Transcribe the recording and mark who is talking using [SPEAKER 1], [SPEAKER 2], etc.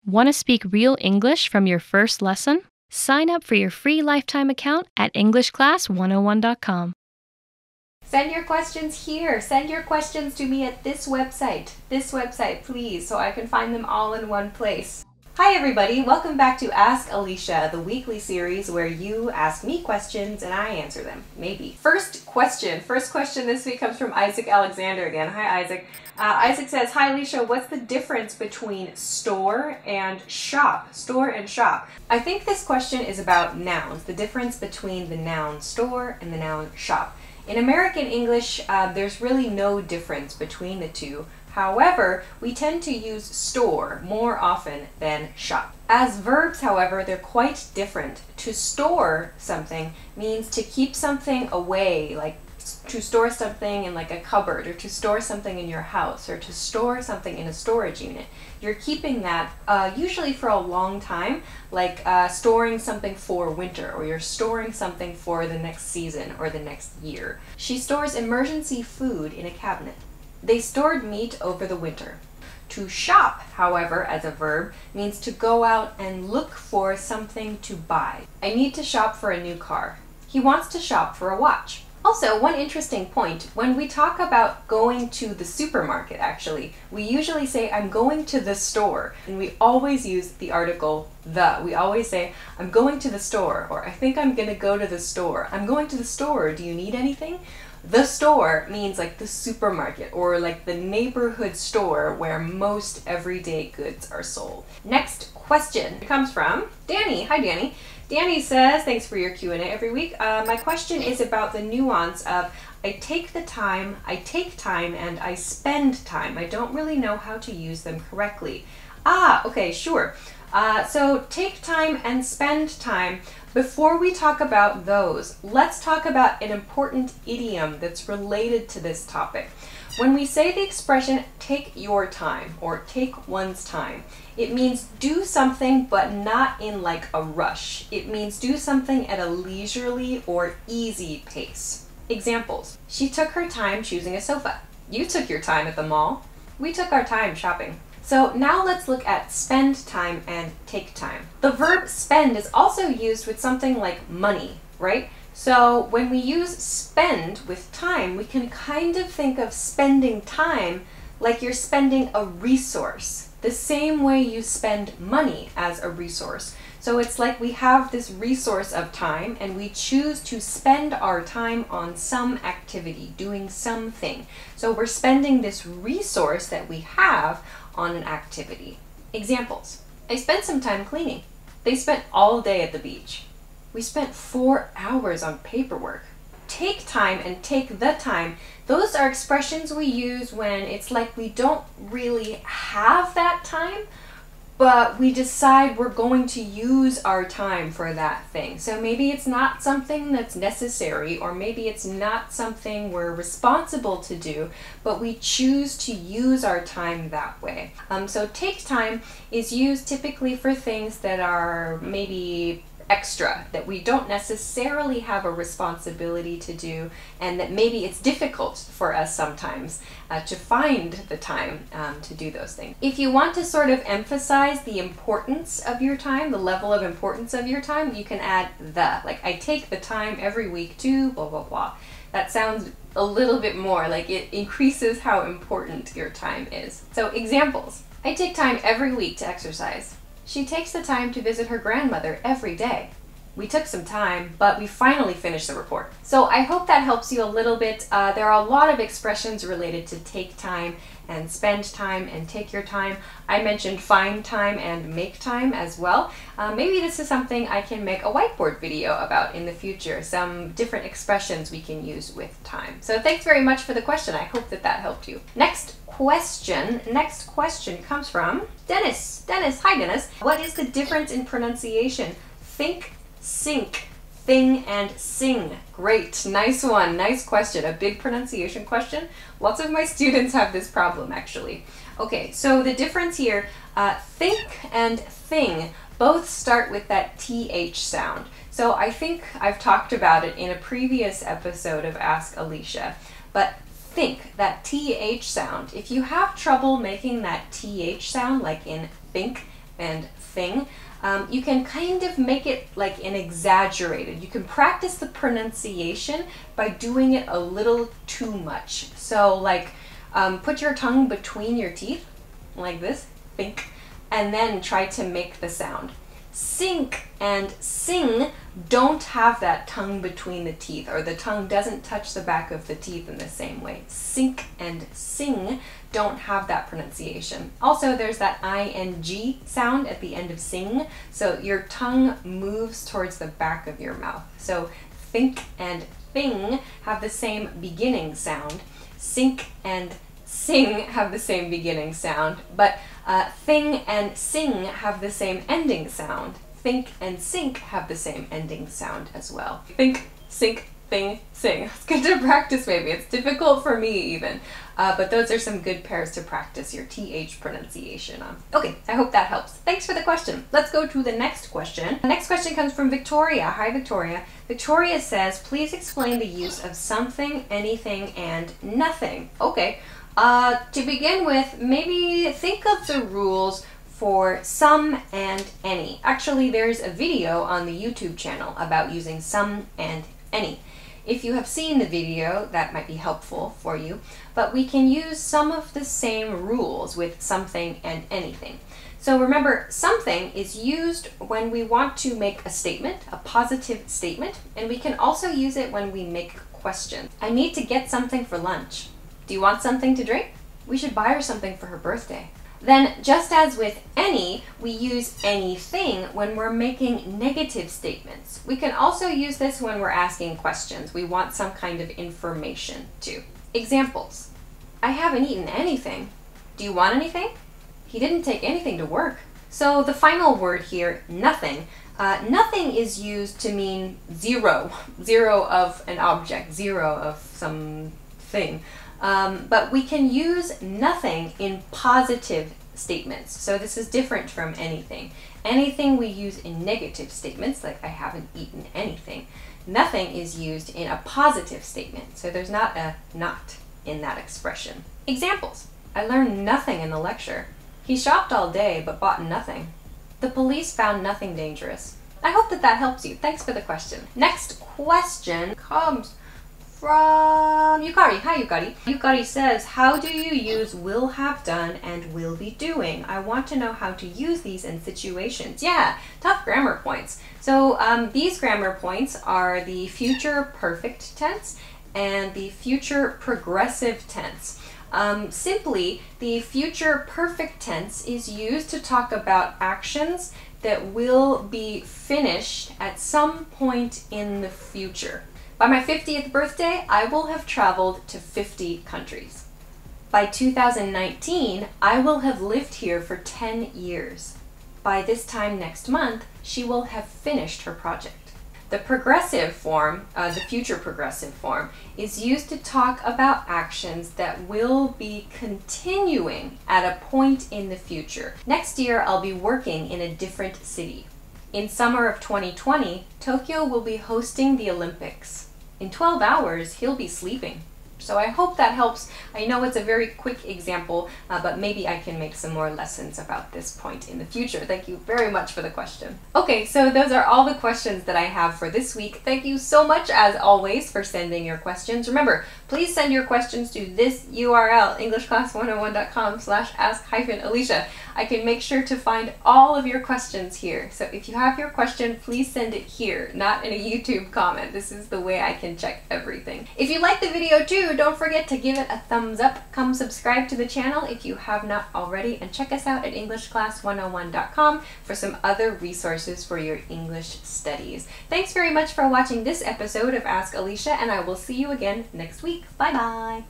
[SPEAKER 1] Want to speak real English from your first lesson? Sign up for your free lifetime account at EnglishClass101.com.
[SPEAKER 2] Send your questions here. Send your questions to me at this website. This website, please, so I can find them all in one place. Hi everybody, welcome back to Ask Alicia, the weekly series where you ask me questions and I answer them. Maybe. First question this week comes from Isaac Alexander again. Hi Isaac. Isaac says, hi Alicia, what's the difference between store and shop? Store and shop. I think this question is about nouns, the difference between the noun store and the noun shop. In American English, there's really no difference between the two. However, we tend to use store more often than shop. As verbs, however, they're quite different. To store something means to keep something away, like to store something in like a cupboard, or to store something in your house, or to store something in a storage unit. You're keeping that usually for a long time, like storing something for winter, or you're storing something for the next season or the next year. She stores emergency food in a cabinet. They stored meat over the winter. To shop, however, as a verb, means to go out and look for something to buy. I need to shop for a new car. He wants to shop for a watch. Also, one interesting point, when we talk about going to the supermarket, actually, we usually say, I'm going to the store, and we always use the article the. We always say, I'm going to the store, or I think I'm gonna go to the store. I'm going to the store, do you need anything? The store means like the supermarket or like the neighborhood store where most everyday goods are sold. Next question comes from Danny. Hi Danny. Danny says, thanks for your Q&A every week. My question is about the nuance of I take time, and I spend time. I don't really know how to use them correctly. Okay, sure. So take time and spend time. Before we talk about those, let's talk about an important idiom that's related to this topic. When we say the expression take your time or take one's time, it means do something but not in like a rush. It means do something at a leisurely or easy pace. Examples. She took her time choosing a sofa. You took your time at the mall. We took our time shopping. So now let's look at spend time and take time. The verb spend is also used with something like money, right? So when we use spend with time, we can kind of think of spending time like you're spending a resource, the same way you spend money as a resource. So it's like we have this resource of time and we choose to spend our time on some activity, doing something. So we're spending this resource that we have on an activity. Examples. I spent some time cleaning. They spent all day at the beach. We spent 4 hours on paperwork. Take time and take the time. Those are expressions we use when it's like we don't really have that time, but we decide we're going to use our time for that thing. So maybe it's not something that's necessary, or maybe it's not something we're responsible to do, but we choose to use our time that way. So take time is used typically for things that are maybe extra, that we don't necessarily have a responsibility to do, and that maybe it's difficult for us sometimes to find the time to do those things. If you want to sort of emphasize the importance of your time, the level of importance of your time, you can add the. Like, I take the time every week to blah, blah, blah. That sounds a little bit more like it increases how important your time is. So examples. I take time every week to exercise. She takes the time to visit her grandmother every day. We took some time, but we finally finished the report. So I hope that helps you a little bit. There are a lot of expressions related to take time and spend time and take your time. I mentioned find time and make time as well. Maybe this is something I can make a whiteboard video about in the future, some different expressions we can use with time. So thanks very much for the question. I hope that helped you. Next question comes from Dennis. Dennis, hi Dennis. What is the difference in pronunciation? Think, sink, thing, and sing. Great, nice one, nice question. A big pronunciation question. Lots of my students have this problem actually. Okay, so the difference here, think and thing both start with that TH sound. So I think I've talked about it in a previous episode of Ask Alicia, but think, that TH sound, if you have trouble making that TH sound, like in think and thing, you can kind of make it like an exaggerated. You can practice the pronunciation by doing it a little too much. So like put your tongue between your teeth like this, think, and then try to make the sound. Sink and sing don't have that tongue between the teeth, or the tongue doesn't touch the back of the teeth in the same way. Sink and sing don't have that pronunciation. Also, there's that ing sound at the end of sing, so your tongue moves towards the back of your mouth. So think and thing have the same beginning sound. Sink and sing have the same beginning sound, but thing and sing have the same ending sound. Think and sink have the same ending sound as well. Think, sink, thing, sing. It's good to practice maybe. It's difficult for me even, but those are some good pairs to practice your TH pronunciation on. Okay, I hope that helps. Thanks for the question. Let's go to the next question. The next question comes from Victoria. Hi, Victoria. Victoria says, please explain the use of something, anything, and nothing. Okay. To begin with, maybe think of the rules for some and any. Actually, there's a video on the YouTube channel about using some and any. If you have seen the video, that might be helpful for you, but we can use some of the same rules with something and anything. So remember, something is used when we want to make a statement, a positive statement, and we can also use it when we make questions. I need to get something for lunch. Do you want something to drink? We should buy her something for her birthday. Then, just as with any, we use anything when we're making negative statements. We can also use this when we're asking questions. We want some kind of information too. Examples. I haven't eaten anything. Do you want anything? He didn't take anything to work. So the final word here, nothing. Nothing is used to mean zero. Zero of an object, zero of something. But we can use nothing in positive statements. So this is different from anything. Anything we use in negative statements, like I haven't eaten anything. Nothing is used in a positive statement. So there's not a not in that expression. Examples. I learned nothing in the lecture. He shopped all day but bought nothing. The police found nothing dangerous. I hope that helps you. Thanks for the question. Next question comes from Yukari. Hi, Yukari. Yukari says, how do you use will have done and will be doing? I want to know how to use these in situations. Yeah, tough grammar points. So these grammar points are the future perfect tense and the future progressive tense. Simply, the future perfect tense is used to talk about actions that will be finished at some point in the future. By my 50th birthday, I will have traveled to 50 countries. By 2019, I will have lived here for 10 years. By this time next month, she will have finished her project. The progressive form, the future progressive form, is used to talk about actions that will be continuing at a point in the future. Next year, I'll be working in a different city. In summer of 2020, Tokyo will be hosting the Olympics. In 12 hours, he'll be sleeping. So I hope that helps. I know it's a very quick example, but maybe I can make some more lessons about this point in the future. Thank you very much for the question. Okay, so those are all the questions that I have for this week. Thank you so much, as always, for sending your questions. Remember, please send your questions to this URL, englishclass101.com/ask-Alicia. I can make sure to find all of your questions here. So if you have your question, please send it here, not in a YouTube comment. This is the way I can check everything. If you liked the video too, don't forget to give it a thumbs up. Come subscribe to the channel if you have not already, and check us out at englishclass101.com for some other resources for your English studies. Thanks very much for watching this episode of Ask Alicia, and I will see you again next week. Bye bye!